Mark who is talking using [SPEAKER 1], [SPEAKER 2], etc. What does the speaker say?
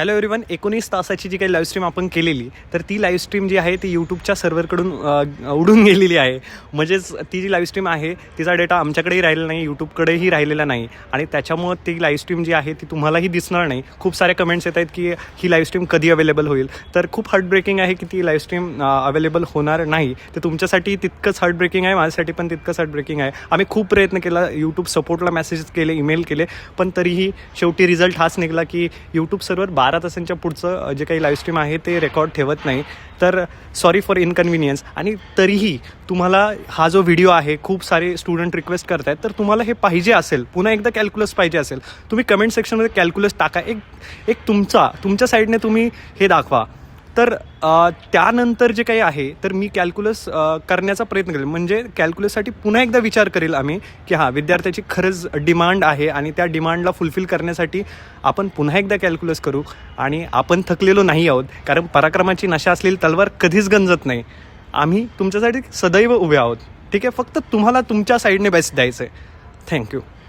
[SPEAKER 1] Hello everyone, 19 तासाची जी काही live stream आपण केलेली, तर ती लाईव्ह स्ट्रीम जी आहे ती यूट्यूबच्या सर्व्हरकडून उडून गेलेली आहे. म्हणजेच ती जी लाईव्ह स्ट्रीम आहे तिचा डेटा आमच्याकडेही राहिलेला नाही, यूट्यूबकडेही राहिलेला नाही आणि त्याच्यामुळं ती लाईव्ह स्ट्रीम जी आहे ती तुम्हालाही दिसणार नाही. खूप सारे कमेंट्स येत आहेत की ही लाईव्ह स्ट्रीम कधी अवेलेबल होईल. तर खूप हार्टब्रेकिंग आहे की ती लाईव्ह स्ट्रीम अवेलेबल होणार नाही. ते तुमच्यासाठी तितकंच हार्टब्रेकिंग आहे, माझ्यासाठी पण तितकंच हार्टब्रेकिंग आहे. आम्ही खूप प्रयत्न केला, यूट्यूब सपोर्टला मेसेजेस केले, ईमेल केले, पण तरीही शेवटी रिझल्ट हाच निघाला की यूट्यूब सर्व्हर 12 तासांच्या पुढचं जे काही लाईव्ह स्ट्रीम आहे ते रेकॉर्ड ठेवत नाही. तर सॉरी फॉर इनकन्व्हिनियन्स. आणि तरीही तुम्हाला हा जो व्हिडिओ आहे खूप सारे स्टुडंट रिक्वेस्ट करत आहेत, तर तुम्हाला हे पाहिजे असेल, पुन्हा एकदा कॅल्क्युलस पाहिजे असेल, तुम्ही कमेंट सेक्शनमध्ये कॅल्क्युलस टाका. एक तुमच्या साईडने तुम्ही हे दाखवा. तर त्यानंतर जे काही आहे तर मी कॅल्क्युलस करण्याचा प्रयत्न करेल. म्हणजे कॅल्क्युलससाठी पुन्हा एकदा विचार करेल आम्ही की हां, विद्यार्थ्याची खरंच डिमांड आहे आणि त्या डिमांडला फुलफिल करण्यासाठी आपण पुन्हा एकदा कॅल्क्युलस करू. आणि आपण थकलेलो नाही आहोत, कारण पराक्रमाची नशा असलेली तलवार कधीच गंजत नाही. आम्ही तुमच्यासाठी सदैव उभे आहोत. ठीक आहे, फक्त तुम्हाला तुमच्या साईडने बेस्ट द्यायचं आहे. थँक्यू.